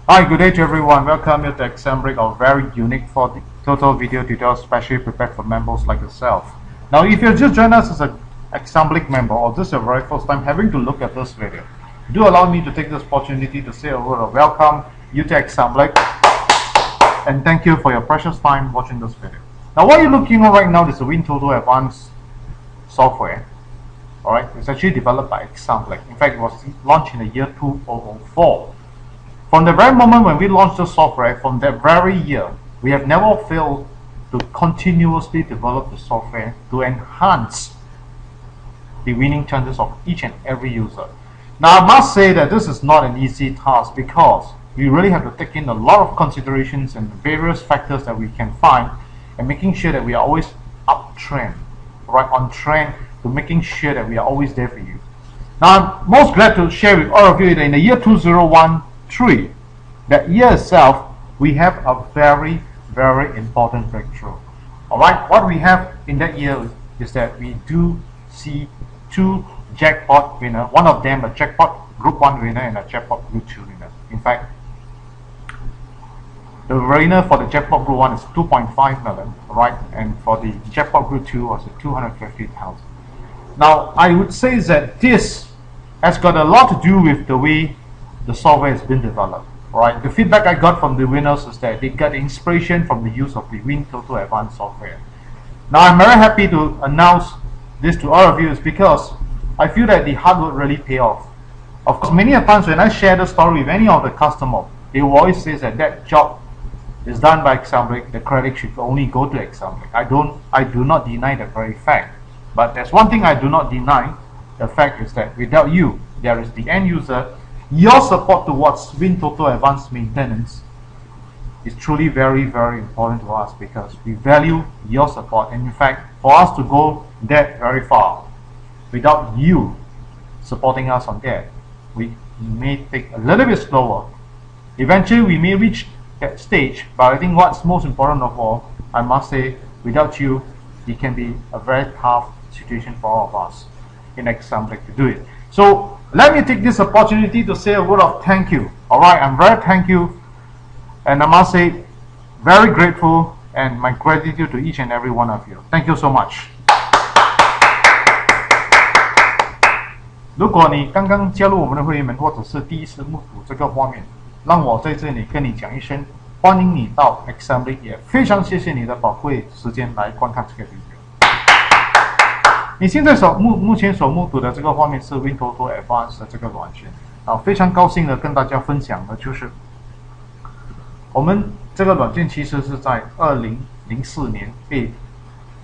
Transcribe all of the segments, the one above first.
Hi, good day to everyone. Welcome you to Exam Break, our very unique for TOTO video tutorial specially prepared for members like yourself. Now, if you just joined us as an Exam Break member or this is your very first time having to look at this video, do allow me to take this opportunity to say a word of welcome you to Exam Break and thank you for your precious time watching this video. Now, what you're looking at right now is the WinTOTO Advance software. Alright, it's actually developed by Exam Break. In fact, it was launched in the year 2004. From the very moment when we launched the software, from that very year, we have never failed to continuously develop the software to enhance the winning chances of each and every user. Now, I must say that this is not an easy task because we really have to take in a lot of considerations and various factors that we can find and making sure that we are always uptrend, right, on trend, to making sure that we are always there for you. Now, I'm most glad to share with all of you that in the year 2013, that year itself, we have a very, very important breakthrough. Alright, what we have in that year is that we do see two jackpot winners, one of them a jackpot group 1 winner and a jackpot group 2 winner. In fact, the winner for the jackpot group 1 is 2.5 million, right? And for the jackpot group 2 was 250,000. Now, I would say that this has got a lot to do with the way the software has been developed. Right? The feedback I got from the winners is that they got inspiration from the use of the WinTOTO Advance software. Now, I'm very happy to announce this to all of you is because I feel that the hard work really pay off. Of course, many a times when I share the story with any of the customers, they will always say that job is done by Exam Break, the credit should only go to Exam Break. I do not deny that very fact. But there's one thing I do not deny, the fact is that without you, there is the end user. Your support towards WinTOTO Advanced maintenance is truly very, very important to us because we value your support. And in fact, for us to go that very far, without you supporting us on that, we may take a little bit slower. Eventually, we may reach that stage, but I think what's most important of all, I must say, without you, it can be a very tough situation for all of us in Exam Break to do it. So let me take this opportunity to say a word of thank you. Alright, I'm very thank you, and I must say very grateful, and my gratitude to each and every one of you. Thank you so much. 如果你刚刚加入我们的会员们，或者是第一次目睹这个画面，让我在这里跟你讲一声，欢迎你到 Exam Break， 也非常谢谢你的宝贵时间来观看这个 video。你现在目前所目睹的这个画面是 WinTOTO Advance 的这个软件啊，非常高兴的跟大家分享的就是我们这个软件其实是在2004年被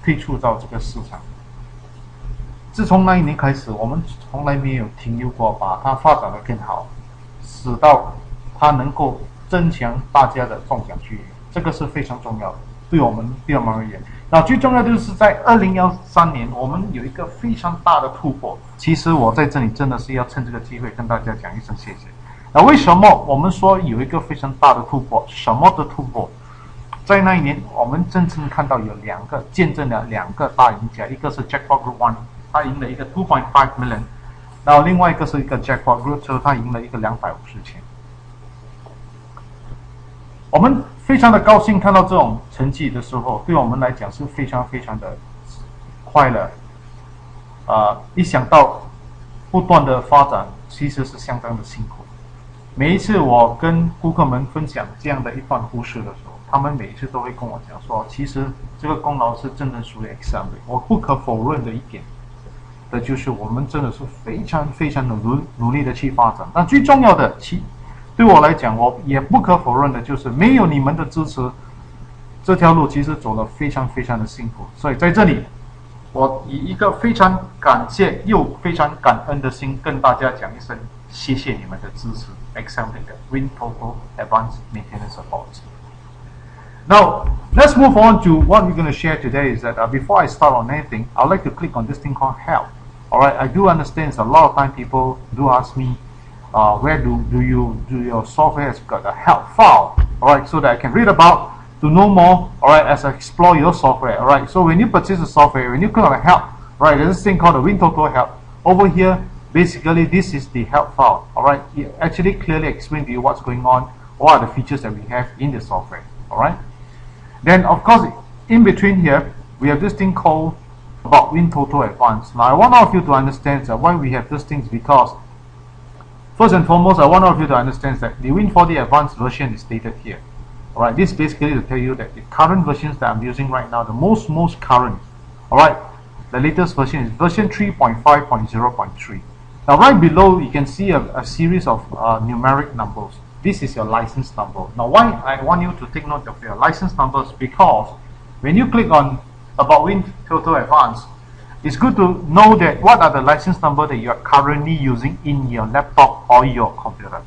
推出到这个市场。自从那一年开始，我们从来没有停留过，把它发展得更好，使到它能够增强大家的中奖几率，这个是非常重要的，对我们而言。那最重要的就是在2013年，我们有一个非常大的突破。其实我在这里真的是要趁这个机会跟大家讲一声谢谢。那为什么我们说有一个非常大的突破？什么的突破？在那一年，我们真正看到有见证了两个大赢家，一个是 Jackpot Group 1， 他赢了一个 2.5 million， 然后另外一个是一个 Jackpot Group 2， 他赢了一个250千。我们非常的高兴看到这种成绩的时候，对我们来讲是非常非常的快乐。一想到不断的发展，其实是相当的辛苦。每一次我跟顾客们分享这样的一段故事的时候，他们每一次都会跟我讲说，其实这个功劳是真正属于 Exam Break。我不可否认的一点的就是我们真的是非常非常的努力的去发展。但最重要的对我来讲，我也不可否认的就是没有你们的支持，这条路其实走得非常非常的辛苦。所以在这里，我以一个非常感谢又非常感恩的心跟大家讲一声谢谢你们的支持 Exam Break 的 WinTOTO Advance Maintenance Support。 Now, let's move on to what we're going to share today is that before I start on anything, I'd like to click on this thing called help. Alright, I do understand a lot of time people do ask me where do your software has got a help file, alright, so that I can read about to know more, alright, as I explore your software, alright. So when you purchase the software, when you click on help, right, there's this thing called the WinTOTO help. Over here, basically this is the help file, alright. It actually clearly explains to you what's going on, what are the features that we have in the software. Alright. Then of course in between here we have this thing called about WinTOTO Advance. Now I want all of you to understand that why we have these things, because first and foremost I want all of you to understand that the Win40 Advanced version is stated here. Alright, this basically to tell you that the current versions that I'm using right now, the most current, alright, the latest version is version 3.5.0.3. Now right below you can see a series of numeric numbers. This is your license number. Now why I want you to take note of your license numbers, because when you click on about WinTOTO Advance, it's good to know that what are the license number that you are currently using in your laptop or your computer.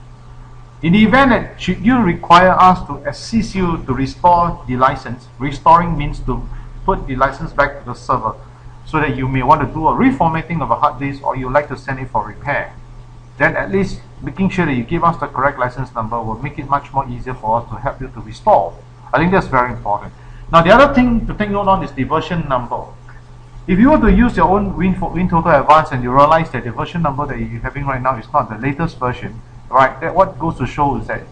In the event that should you require us to assist you to restore the license, restoring means to put the license back to the server, so that you may want to do a reformatting of a hard disk, or you like to send it for repair, then at least making sure that you give us the correct license number will make it much more easier for us to help you to restore. I think that's very important. Now the other thing to take note on is the version number. If you were to use your own WinTOTO Advance and you realize that the version number that you're having right now is not the latest version, right, that what goes to show is that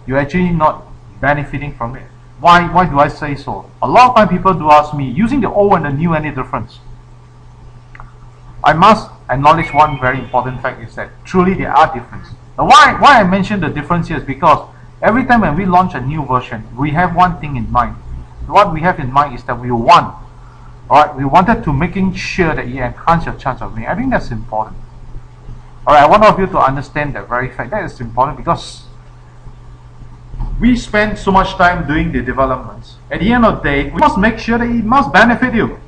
you're actually not benefiting from it. Why do I say so? A lot of time people do ask me, using the old and the new, any difference? I must acknowledge one very important fact is that truly there are differences. Now why I mention the difference here is because every time when we launch a new version, we have one thing in mind. What we have in mind is that we wanted to making sure that you enhance your chance of winning. I think that's important. Alright, I want all of you to understand that very fact. That is important because we spend so much time doing the developments. At the end of the day, we must make sure that it must benefit you.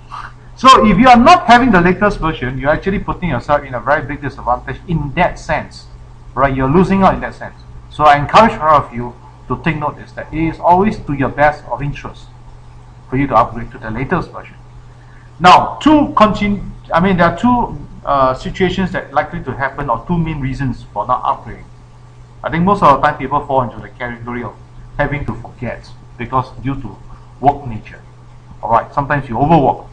So if you are not having the latest version, you're actually putting yourself in a very big disadvantage in that sense. Right? You're losing out in that sense. So I encourage all of you to take notice that it is always to your best of interest for you to upgrade to the latest version. Now, there are two situations that likely to happen, or two main reasons for not upgrading. I think most of the time people fall into the category of having to forget because due to work nature. Alright, sometimes you overwork.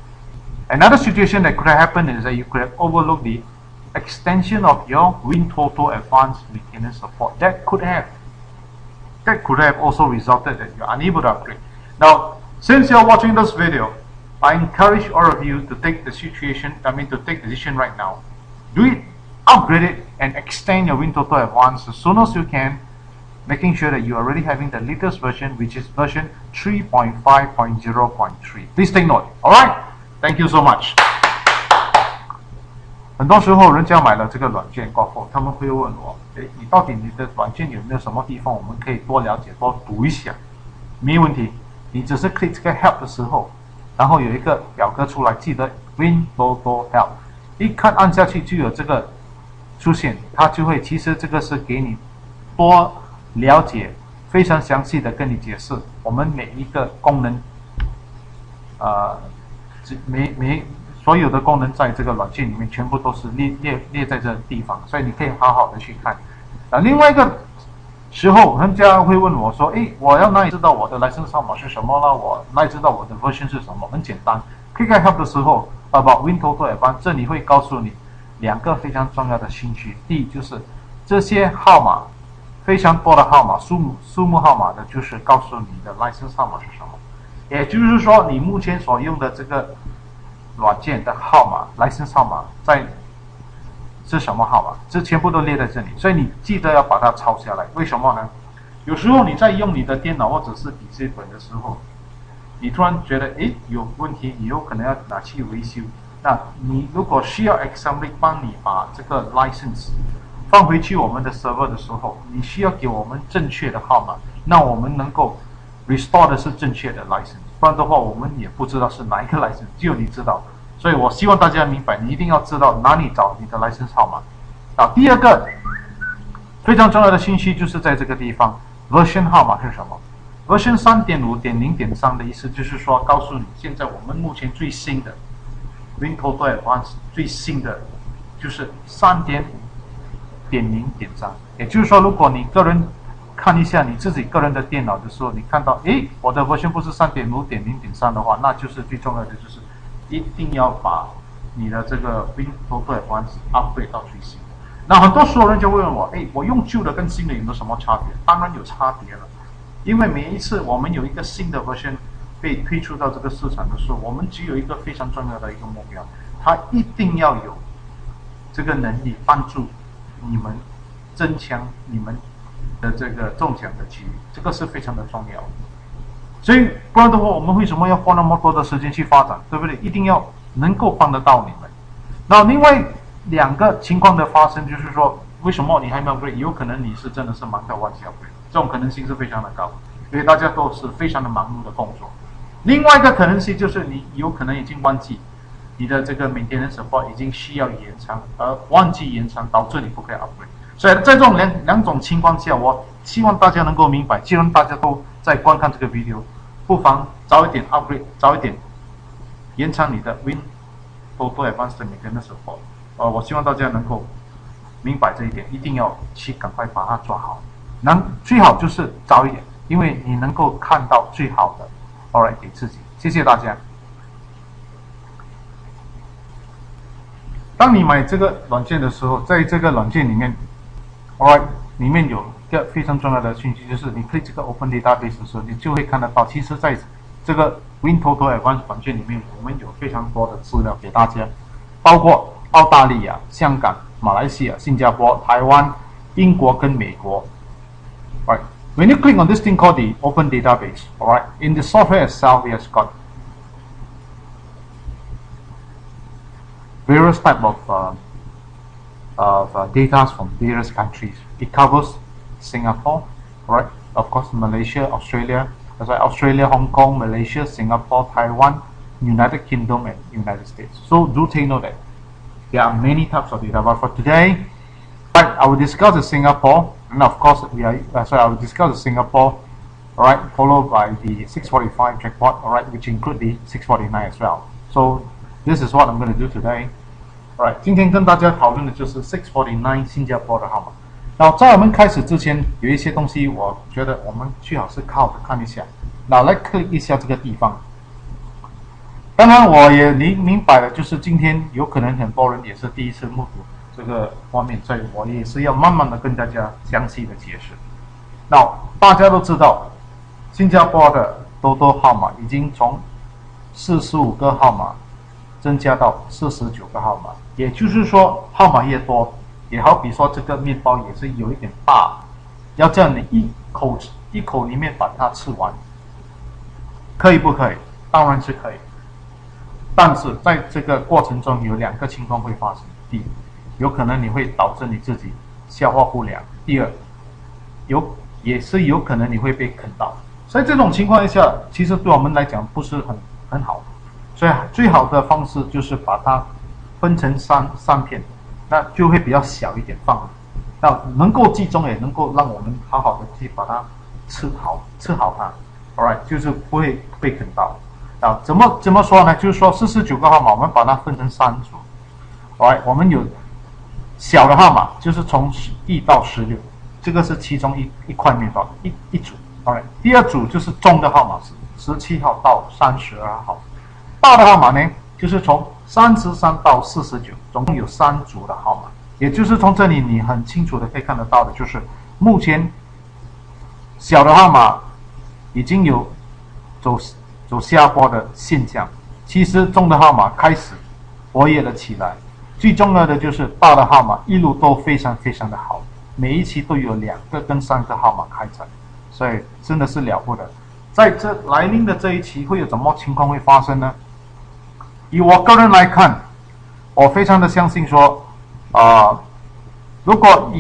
Another situation that could have happened is that you could have overlooked the extension of your WinTOTO Advanced maintenance support. That could have also resulted that you're unable to upgrade. Now, since you're watching this video, I encourage all of you to take the decision right now. Do it, upgrade it, and extend your WinTOTO Advance as soon as you can, making sure that you are already having the latest version, which is version 3.5.0.3. Please take note. Alright? Thank you so much. 很多时候人家买了这个软件过后，他们会问我，你到底你的软件有没有什么地方我们可以多了解多读一下？没问题，你只是 click 这个 help 的时候，然后有一个表格出来，记得 WinTOTO help， 一看按下去就有这个出现，它就会其实这个是给你多了解，非常详细的跟你解释我们每一个功能，所有的功能在这个软件里面全部都是列在这个地方，所以你可以好好的去看。另外一个时候，人家会问我说：“我要哪里知道我的 license 号码是什么了？我哪里知道我的 version 是什么？”很简单 ，click help 的时候 ，about WinTOTO Advance 这里会告诉你两个非常重要的信息。第一就是这些号码非常多的号码，数目号码的，就是告诉你的 license 号码是什么。也就是说，你目前所用的这个软件的号码 license 号码是什么号码，这全部都列在这里，所以你记得要把它抄下来。为什么呢？有时候你在用你的电脑或者是笔记本的时候，你突然觉得有问题，你有可能要拿去维修。那你如果需要 Assembly 帮你把这个 license 放回去我们的 server 的时候，你需要给我们正确的号码，那我们能够 restore 的是正确的 license， 不然的话我们也不知道是哪一个 license， 只有你知道。所以我希望大家明白，你一定要知道哪里找你的 license 号码。第二个非常重要的信息就是在这个地方 ，version 号码是什么 ？version 3.5.0.3 的意思就是说，告诉你现在我们目前最新的 WinTOTO Advance 最新的就是3.0.3，也就是说，如果你个人看一下你自己个人的电脑的时候，你看到我的 version 不是3.5.0.3的话，那就是最重要的就是一定要把你的这个 WinTOTO Advance upgrade 到最新。那很多时候人就会问我，我用旧的跟新的有没有什么差别？当然有差别了，因为每一次我们有一个新的 version 被推出到这个市场的时候，我们只有一个非常重要的一个目标，它一定要有这个能力帮助你们增强你们的这个中奖的几率，这个是非常的重要。所以不然的话，我们为什么要花那么多的时间去发展，对不对？一定要能够帮得到你们。那另外两个情况的发生，就是说，为什么你还没有 upgrade？ 有可能你是真的是忙到忘记 upgrade， 这种可能性是非常的高，因为大家都是非常的忙碌的工作。另外一个可能性就是你有可能已经忘记你的这个maintenance support 已经需要延长，而忘记延长导致你不可以 upgrade。所以在这种两种情况下，我希望大家能够明白，既然大家都在观看这个 video， 不妨早一点 upgrade， 早一点延长你的 WinTOTO Advance 的maintenance support。我希望大家能够明白这一点，一定要去赶快把它做好。最好就是早一点，因为你能够看到最好的 ，alright 给自己。谢谢大家。当你买这个软件的时候，在这个软件里面 ，alright 里面有一个非常重要的讯息，就是你 click 这个 Open Database 的时候，你就会看得到，其实在这个 WinTOTO Advance 软件里面，我们有非常多的资料给大家，包括澳大利亚、香港、马来西亚、新加坡、台湾、英国跟美国。Right. When you click on this thing called the Open Database, alright, in the software itself, it has got various type of data from various countries. It covers Singapore, right? Of course, Malaysia, Australia, Australia, Hong Kong, Malaysia, Singapore, Taiwan, United Kingdom, and United States. So do take note that there are many types of data. But for today, right, I will discuss the Singapore, and of course, I will discuss the Singapore, alright, followed by the 645 jackpot, alright, which include the 649 as well. So this is what I'm going to do today. Alright, 今天跟大家讨论的就是649新加坡的号码。那在我们开始之前，有一些东西我觉得我们最好是靠着看一下。那来 click 一下这个地方。当然，我也明白了，就是今天有可能很多人也是第一次目睹这个画面，所以我也是要慢慢的跟大家详细的解释。那大家都知道，新加坡的TOTO号码已经从45个号码增加到49个号码，也就是说号码越多，也好比说这个面包也是有一点大，要这样你一口里面把它吃完，可以不可以？当然是可以。但是在这个过程中有两个情况会发生：第一，有可能你会导致你自己消化不良；第二，也是有可能你会被啃到。所以这种情况下，其实对我们来讲不是很好。所以最好的方式就是把它分成三片，那就会比较小一点放，那能够集中，也能够让我们好好的去把它吃好它 ，alright， 就是不会被啃到。啊，怎么说呢？就是说49个号码，我们把它分成3组。alright， 我们有小的号码，就是从1到16，这个是其中一块面包一组。alright， 第二组就是中的号码是17号到32号。大的号码呢，就是从33到49，总共有3组的号码。也就是从这里你很清楚的可以看得到的，就是目前小的号码已经有走下坡的现象，其实中的号码开始活跃了起来。最重要的就是大的号码一路都非常非常的好，每一期都有2个跟3个号码开展，所以真的是了不得。在这来临的这一期会有什么情况会发生呢？以我个人来看，我非常的相信说，如果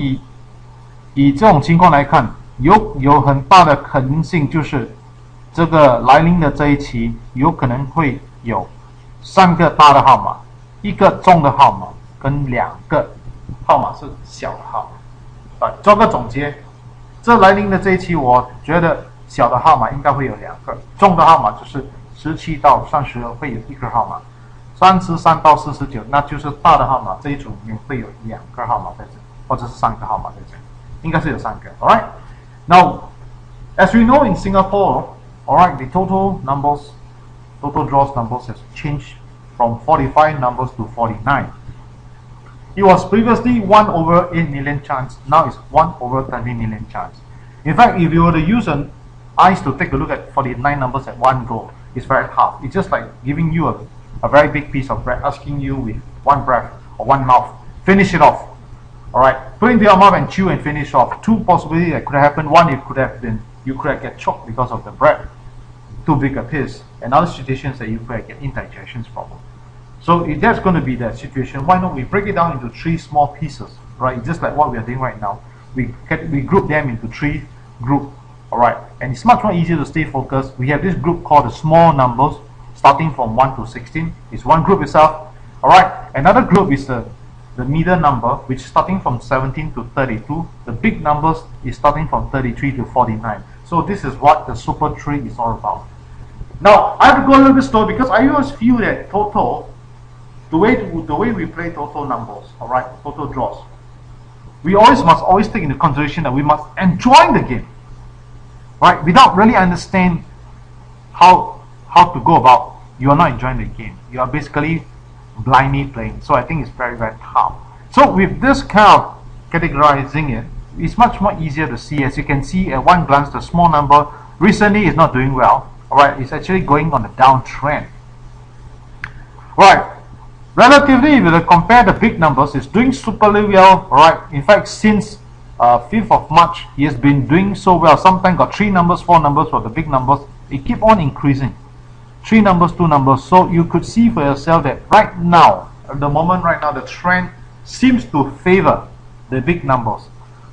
以这种情况来看，有很大的可能性就是这个来临的这一期有可能会有3个大的号码，1个中的号码跟2个号码是小的号码。做个总结，这来临的这一期，我觉得小的号码应该会有2个，中的号码就是17到32会有1个号码。33到49，那就是大的号码这一组里面会有2个号码在这，或者是3个号码在这，应该是有3个。Alright, now as we know in Singapore, alright, the total draws numbers has changed from 45 numbers to 49. It was previously 1 over 8 million chance, now it's 1 over 30 million chance. In fact, if you were to use an eyes to take a look at 49 numbers at one go, it's very hard. It's just like giving you a very big piece of bread, asking you with one breath or one mouth, finish it off. Alright, put it into your mouth and chew and finish off. Two possibilities that could have happened. One, it could have been you could have get choked because of the bread, too big a piece. And other situations that you could have get indigestion problem. So if that's going to be the situation, why not we break it down into 3 small pieces, right? Just like what we are doing right now. We group them into 3 groups, alright? And it's much more easier to stay focused. We have this group called the small numbers, starting from 1 to 16. It's one group itself, alright? Another group is the middle number, which is starting from 17 to 32. The big numbers is starting from 33 to 49. So this is what the super tree is all about. Now, I have to go a little bit slow because I always feel that TOTO, the way we play TOTO numbers, alright, TOTO draws, we must always take into consideration that we must enjoy the game, right? Without really understand how to go about, you are not enjoying the game. You are basically blindly playing. So I think it's very, very tough. So with this kind of categorizing it, it's much more easier to see. As you can see at one glance, the small number recently is not doing well. Alright, it's actually going on a downtrend. Right. Relatively, if you compare the big numbers, it's doing superly well. Alright. In fact, since 5th of March, he has been doing so well. Sometimes got 3 numbers, 4 numbers for the big numbers. It keep on increasing. 3 numbers, 2 numbers. So you could see for yourself that right now, at the moment right now, the trend seems to favor the big numbers.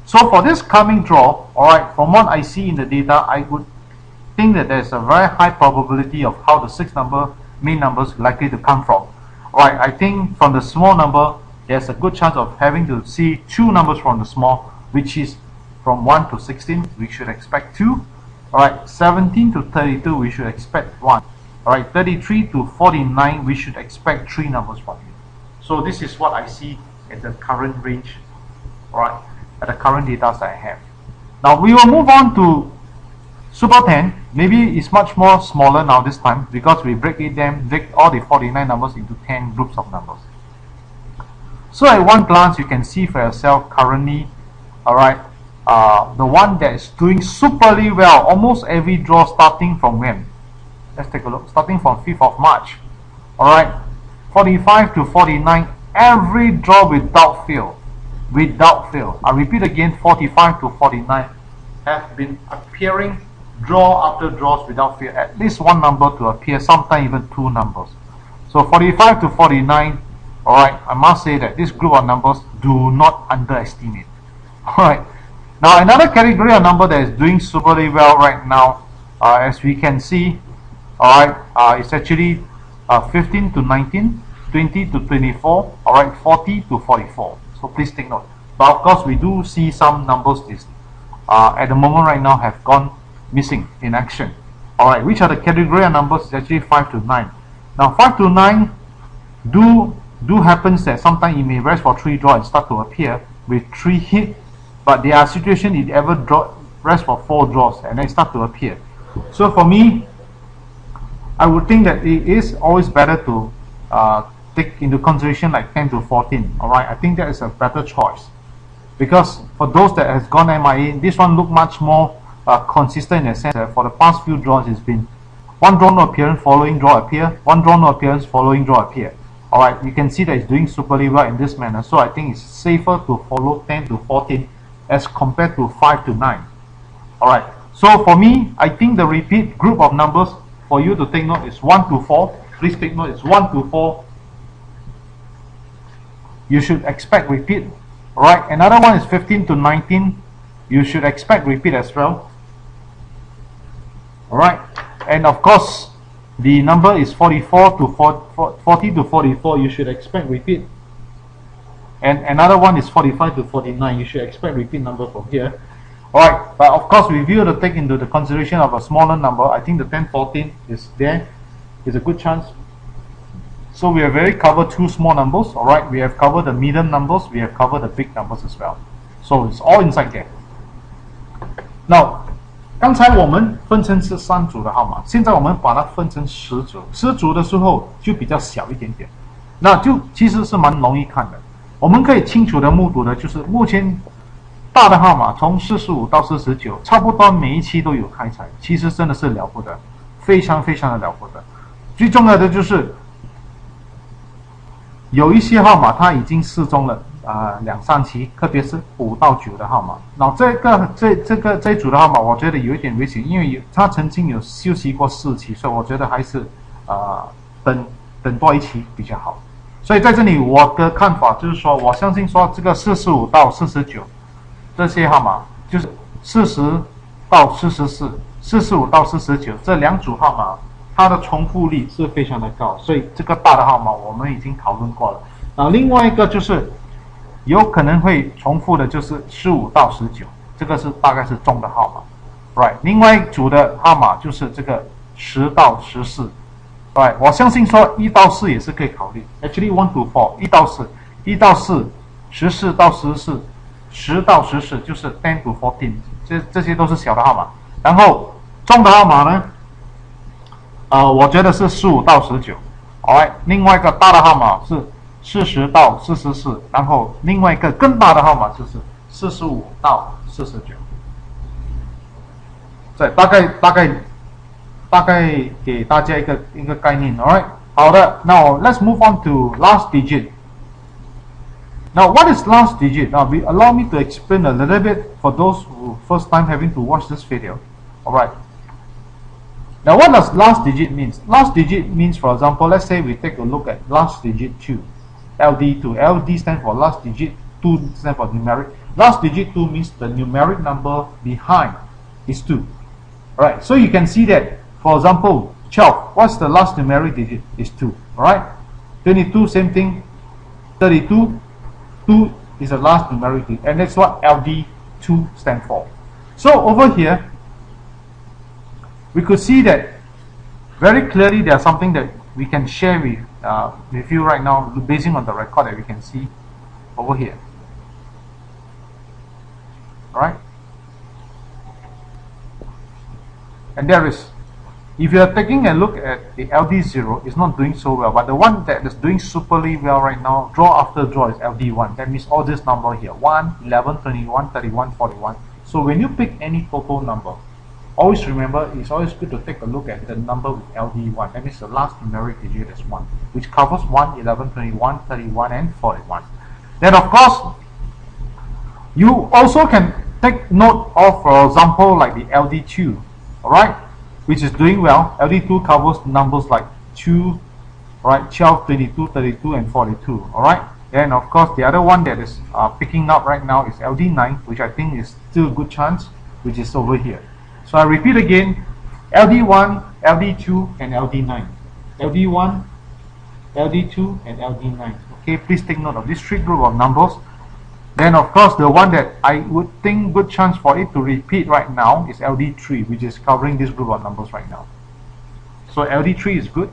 So for this coming draw, alright, from what I see in the data, I would think that there's a very high probability of how the 6 main numbers likely to come from. Alright, I think from the small number, there's a good chance of having to see 2 numbers from the small, which is from 1 to 16, we should expect 2. Alright, 17 to 32, we should expect 1. Alright, 33 to 49, we should expect 3 numbers from you. So this is what I see at the current range, alright, at the current data that I have. Now we will move on to Super 10. Maybe it's much more smaller now this time because we break all the 49 numbers into 10 groups of numbers. So at one glance you can see for yourself currently, alright, the one that is doing superly well, almost every draw starting from when? Let's take a look. Starting from 5th of March. Alright, 45 to 49, every draw without fail. Without fail. I repeat again, 45 to 49 have been appearing draw after draws without fail. At least 1 number to appear, sometimes even 2 numbers. So 45 to 49, alright, I must say that this group of numbers do not underestimate. Alright. Now another category of number that is doing superly well right now, as we can see, alright, it's actually 15 to 19, 20 to 24, alright, 40 to 44. So please take note. But of course we do see some numbers at the moment right now have gone missing in action. Alright, which are the category of numbers? It's actually 5 to 9. Now 5 to 9 do happens that sometimes it may rest for 3 draws and start to appear with 3 hit, but there are situations it ever rest for 4 draws and then start to appear. So for me, I would think that it is always better to take into consideration like 10 to 14. Alright, I think that is a better choice, because for those that has gone MIA, this one look much more consistent in the sense that for the past few draws it's been 1 draw no appearance, following draw appear, 1 draw no appearance, following draw appear. Alright, you can see that it's doing superly well in this manner. So I think it's safer to follow 10 to 14 as compared to 5 to 9. Alright, so for me, I think the repeat group of numbers for you to take note is 1 to 4. Please take note, it's 1 to 4. You should expect repeat. Alright, another one is 15 to 19. You should expect repeat as well. Alright, and of course the number is 44 to 40 to 44. You should expect repeat. And another one is 45 to 49. You should expect repeat number from here. Alright, but of course we will to take into the consideration of a smaller number. I think the 10 14 is there, is a good chance. So we have already covered 2 small numbers. Alright, we have covered the medium numbers, we have covered the big numbers as well. So it's all inside there. Now 刚才我们分成是3组的号码，现在我们把它分成10组。10组的时候就比较小一点点，那就其实是蛮容易看的。我们可以清楚的目睹的就是目前大的号码从45到49，差不多每一期都有开采，其实真的是了不得，非常非常的了不得。最重要的就是有一些号码它已经失踪了2、3期，特别是5到9的号码。那这一组的号码，我觉得有一点危险，因为它曾经有休息过4期，所以我觉得还是等多一期比较好。所以在这里我的看法就是说，我相信说这个45到49这些号码，就是40到44、45到49这2组号码，它的重复率是非常的高，所以这个大的号码我们已经讨论过了。另外一个就是有可能会重复的，就是15到19，这个是大概是中的号码 ，right？ 另外一组的号码就是这个10到14。Right， 我相信说1到4也是可以考虑。Actually 1 to 4， 1到4、1到4、14到14、10到14，就是10 to 14，这些都是小的号码。然后中的号码呢，我觉得是15到19。Alright， 另外一个大的号码是40到44，然后另外一个更大的号码就是45到49。这大概给大家一个概念 ，alright？ 好的 ，Now let's move on to last digit. Now what is last digit? Now allow me to explain a little bit for those who first time having to watch this video. Alright. Now what does last digit means? Last digit means, for example, let's say we take a look at last digit 2, LD2. LD stands for last digit, 2 stands for numeric. Last digit 2 means the numeric number behind is 2. Alright, so you can see that. For example, 12, what's the last numeric digit? Is 2, alright? 22, same thing. 32, 2 is the last numeric digit, and that's what LD2 stands for. So over here, we could see that very clearly there's something that we can share with you right now, based on the record that we can see over here. Alright? And there is, if you are taking a look at the LD0, it's not doing so well, but the one that is doing superly well right now, draw after draw, is LD1. That means all this number here, 1, 11, 21, 31, 41. So when you pick any total number, always remember, it's always good to take a look at the number with LD1. That means the last numeric digit is 1, which covers 1, 11, 21, 31, and 41. Then of course, you also can take note of, for example, like the LD2, alright, which is doing well. LD2 covers numbers like 2, right, 12, 22, 32, and 42, alright. Then of course the other one that is picking up right now is LD9, which I think is still a good chance, which is over here. So I repeat again, LD1, LD2, and LD9. LD1, LD2, and LD9. Okay, please take note of this 3 group of numbers. Then of course the one that I would think good chance for it to repeat right now is LD3, which is covering this group of numbers right now. So LD3 is good.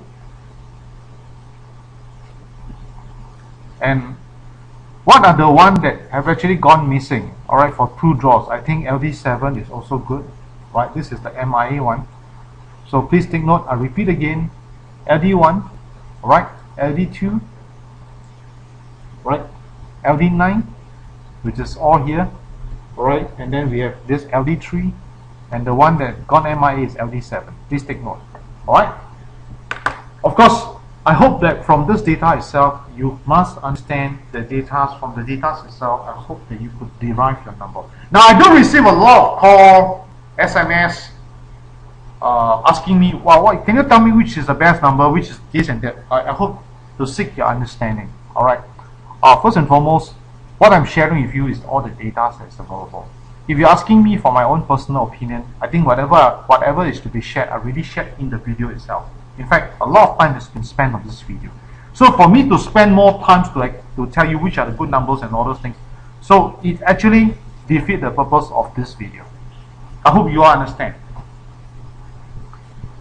And what are the ones that have actually gone missing? Alright, for 2 draws, I think LD7 is also good. Right, this is the MIA one. So please take note, I repeat again, LD1, alright, LD2, right, LD9, which is all here, alright, and then we have this LD3, and the one that gone MIA is LD7. Please take note, alright. Of course, I hope that from this data itself, you must understand the data. From the data itself, I hope that you could derive your number. Now, I do receive a lot of call, SMS, asking me, well, can you tell me which is the best number, which is this and that. I hope to seek your understanding, alright. First and foremost, what I'm sharing with you is all the data that's available. If you're asking me for my own personal opinion, I think whatever is to be shared, I really shared in the video itself. In fact, a lot of time has been spent on this video. So for me to spend more time to tell you which are the good numbers and all those things, so it actually defeats the purpose of this video. I hope you all understand.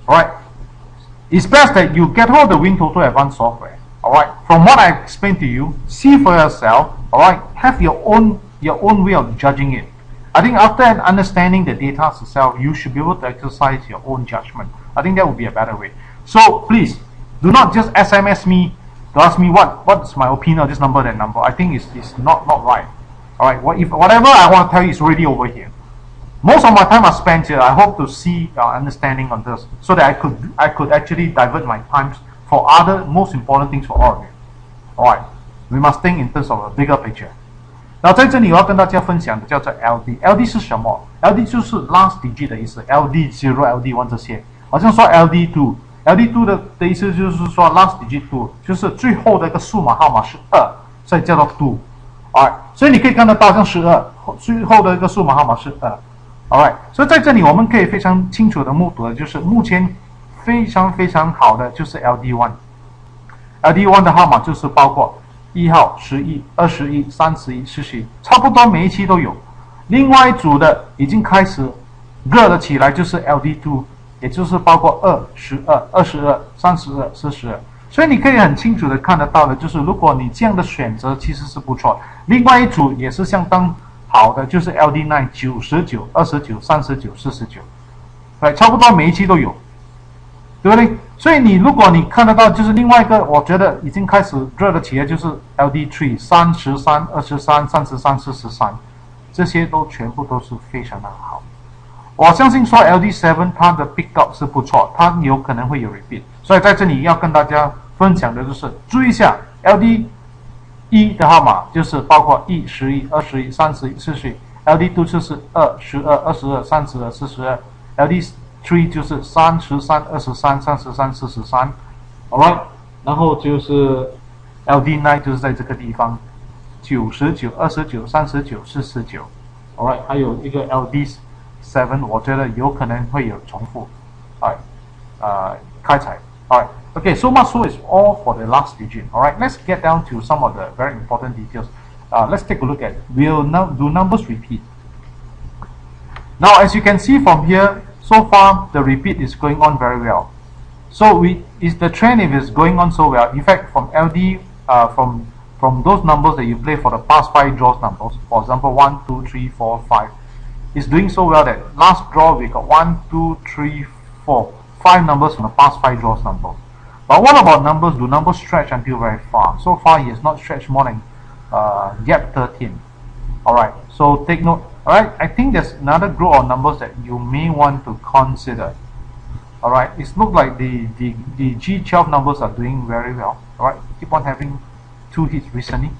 Alright. It's best that you get hold of the WinTOTO Advance software. Alright. From what I explained to you, see for yourself. Alright. Have your own way of judging it. I think after understanding the data itself, you should be able to exercise your own judgment. I think that would be a better way. So please, do not just SMS me to ask me what's my opinion of this number, that number. I think it's not right. All right, whatever I want to tell you is already over here. Most of my time I spent here. I hope to see understanding on this, so that I could actually divert my time for other most important things for all of you. All right, we must think in terms of a bigger picture. 然后在这里我要跟大家分享的叫做 LD。LD 是什么 ？LD 就是 last digit 的意思 ，LD 0、LD 1这些。好像说 LD two，LD two 的意思就是说 last digit two， 就是最后的一个数码号码是2，所以叫做 two。Alright， 所以你可以看得到，像12，最后的一个数码号码是2。Alright， 所以在这里我们可以非常清楚的目睹的就是目前非常好的就是 LD one。LD one 的号码就是包括1号、11、21、31、41，差不多每一期都有。另外一组的已经开始热了起来，就是 LD two， 也就是包括2、12、22、32、42。所以你可以很清楚的看得到的，就是如果你这样的选择其实是不错。另外一组也是相当好的，就是 LD9 99、29、39、49，对，差不多每一期都有，对不对？所以如果你看得到，就是另外一个，我觉得已经开始热的企业就是 LD3 33、23、33、43，这些都全部都是非常的好。我相信说 LD7 它的 pick up 是不错，它有可能会有 repeat， 所以在这里要跟大家分享的就是注意一下 LD1 的号码就是包括1、11、21、31、41，LD2 就是2、12、22、32、42，LD3 就是3、13、23、33、43，alright， 然后就是 LD9 就是在这个地方9、19、29、39、49，alright， 还有一个 LD7，我觉得有可能会有重复，开采，alright。Okay, so much so is all for the last digit. Alright, let's get down to some of the very important details. Let's take a look at, do numbers repeat? Now, as you can see from here, so far the repeat is going on very well. So the trend if it's going on so well. In fact, from LD, from those numbers that you play for the past 5 draws numbers, for example 1, 2, 3, 4, 5, is doing so well that last draw we got 1, 2, 3, 4, 5 numbers from the past 5 draws numbers. But what about numbers? Do numbers stretch until very far? So far, he has not stretched more than gap 13. Alright, so take note. Alright, I think there's another group of numbers that you may want to consider. Alright, it looks like the G12 numbers are doing very well. Alright, keep on having 2 hits recently.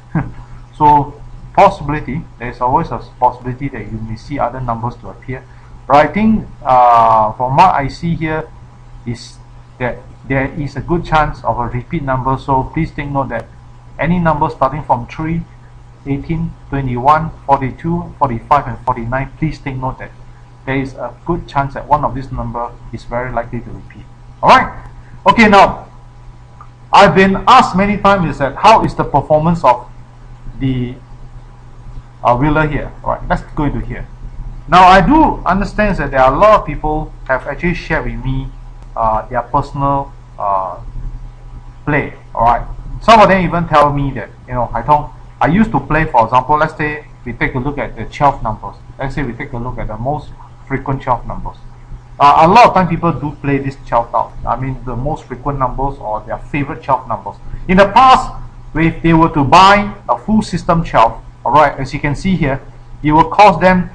So, possibility, there's always a possibility that you may see other numbers to appear. But I think from what I see here is that there is a good chance of a repeat number, so please take note that any number starting from 3, 18, 21, 42, 45 and 49, please take note that there is a good chance that one of these number is very likely to repeat. Alright, okay, now I've been asked many times is that how is the performance of the wheeler here. Alright, let's go into here. Now I do understand that there are a lot of people have actually shared with me their personal play. Alright, some of them even tell me that, you know, I used to play, for example, let's say we take a look at the 12 numbers. Let's say we take a look at the most frequent 12 numbers. A lot of time people do play this 12 out. I mean the most frequent numbers or their favorite 12 numbers. In the past, if they were to buy a full system 12, alright, as you can see here, it will cost them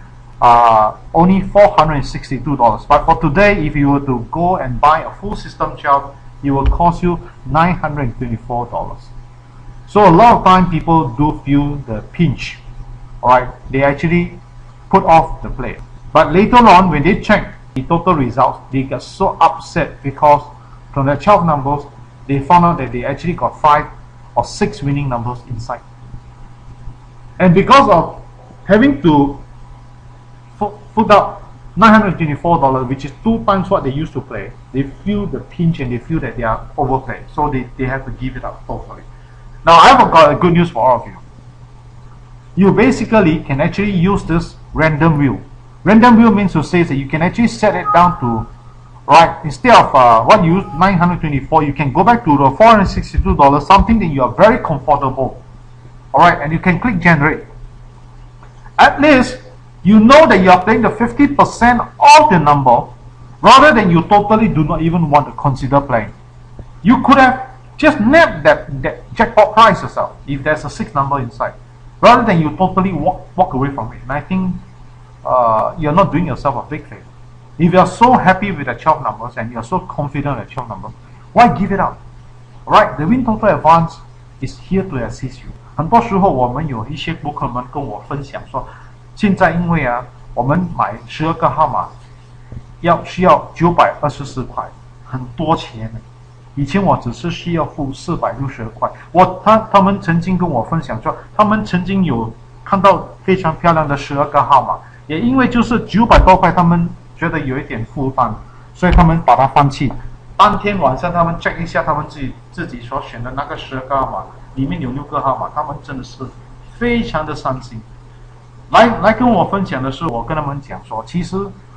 only $462. But for today, if you were to go and buy a full system 12, it will cost you $924. So a lot of time people do feel the pinch. Alright, they actually put off the play. But later on, when they check the total results, they get so upset because from the 12 numbers, they found out that they actually got 5 or 6 winning numbers inside. And because of having to put up $924, which is 2 times what they used to play, they feel the pinch and they feel that they are overplayed, so they have to give it up totally. Now I have got a good news for all of you. You basically can actually use this random wheel. Random wheel means to say that you can actually set it down to, right, instead of what you use $924, you can go back to the $462, something that you are very comfortable. Alright, and you can click generate. At least you know that you are playing the 50% of the number rather than you totally do not even want to consider playing. You could have just nabbed that jackpot prize yourself if there's a 6 number inside, rather than you totally walk away from it. And I think you're not doing yourself a big favor. If you're so happy with the 12 numbers and you're so confident with the 12 numbers, why give it up? Alright, the WinTOTO Advance is here to assist you. 很多时候我们有一些顾客们跟我分享说，现在因为我们买12个号码需要924块，很多钱。以前我只是需要付462块。他们曾经跟我分享说，他们曾经有看到非常漂亮的12个号码，也因为就是900多块，他们觉得有一点负担，所以他们把它放弃。当天晚上他们 check 一下他们自己所选的那个12个号码，里面有6个号码，他们真的是非常的伤心。来跟我分享的是，我跟他们讲说，其实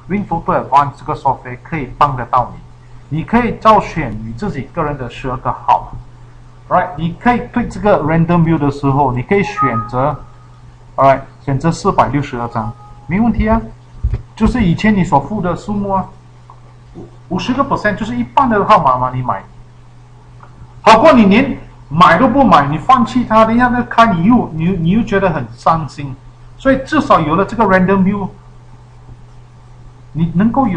WinTOTO Advance 这个 software 可以帮得到你，你可以照选你自己个人的12个号码 ，right？ 你可以对这个 random view 的时候，你可以选择 ，alright， 选择462张，没问题啊，就是以前你所付的数目啊，50%就是一半的号码嘛，你买，好过你连买都不买，你放弃它，等一下那开你又觉得很伤心，所以至少有了这个 random view。你能够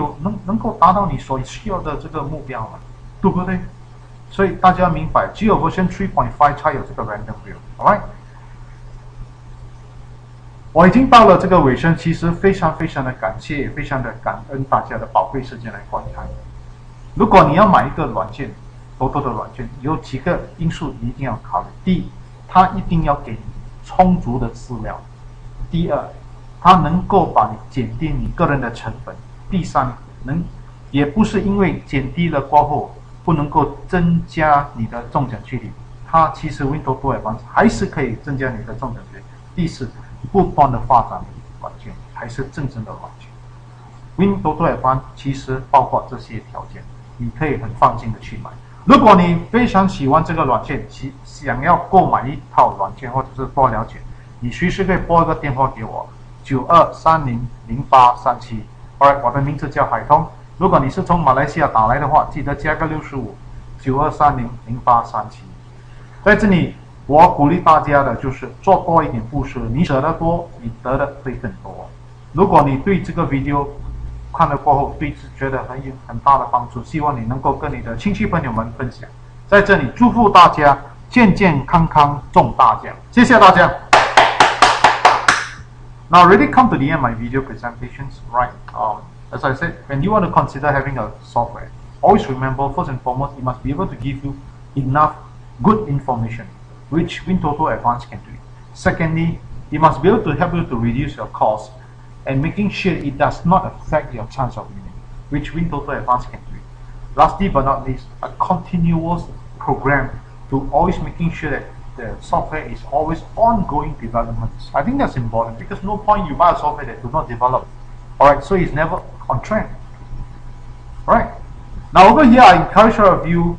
达到你所需要的这个目标嘛，对不对？所以大家明白，只有 version 3.5 才有这个 random view，alright？ 我已经到了这个尾声，其实非常的感谢，也非常的感恩大家的宝贵时间来观看。如果你要买一个软件，TOTO的软件，有几个因素你一定要考虑。第一，它一定要给你充足的资料；第二，它能够把你减低你个人的成本；第三，也不是因为减低了过后不能够增加你的中奖几率，它其实 WinTOTO Advance 还是可以增加你的中奖几率。第四，不断的发展软件才是真正的软件。WinTOTO Advance 其实包括这些条件，你可以很放心的去买。如果你非常喜欢这个软件，想要购买一套软件或者是多了解，你随时可以拨一个电话给我。92300837， Alright， 我的名字叫海通。如果你是从马来西亚打来的话，记得加个65，92300837。在这里，我鼓励大家的就是做多一点布施，你舍得多，你得的会更多。如果你对这个 video 看了过后，对觉得很大的帮助，希望你能够跟你的亲戚朋友们分享。在这里祝福大家健健康康中大奖，谢谢大家。Now, already come to the end of my video presentations, right? As I said, when you want to consider having a software, always remember, first and foremost, it must be able to give you enough good information, which WinTOTO Advance can do. Secondly, it must be able to help you to reduce your cost and making sure it does not affect your chance of winning, which WinTOTO Advance can do. Lastly but not least, a continuous program to always making sure that the software is always ongoing developments. I think that's important because no point you buy a software that do not develop. Alright, so it's never on trend. Alright. Now over here I encourage all of you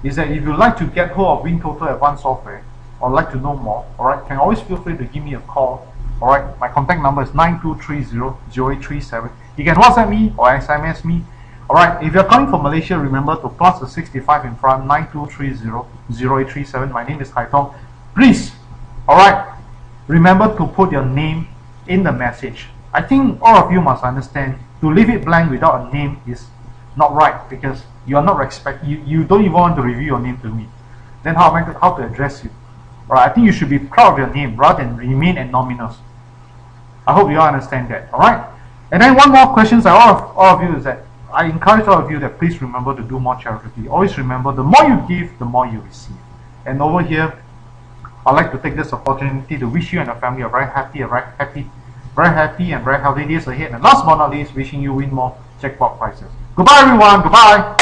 is that if you like to get hold of WinTOTO Advanced software or like to know more, alright, can always feel free to give me a call. Alright, my contact number is 9230-0837. You can WhatsApp me or SMS me. Alright, if you're calling from Malaysia, remember to plus the 65 in front, 9230-0837. My name is Haitong. Please, alright, remember to put your name in the message. I think all of you must understand, to leave it blank without a name is not right because you are not you don't even want to reveal your name to me. Then how to address you? Alright, I think you should be proud of your name rather than remain anonymous. I hope you all understand that. Alright? And then one more question to all of you is that I encourage all of you that please remember to do more charity. Always remember, the more you give, the more you receive. And over here, I'd like to take this opportunity to wish you and your family a very happy and very healthy days ahead. And last but not least, wishing you win more jackpot prizes. Goodbye everyone, goodbye!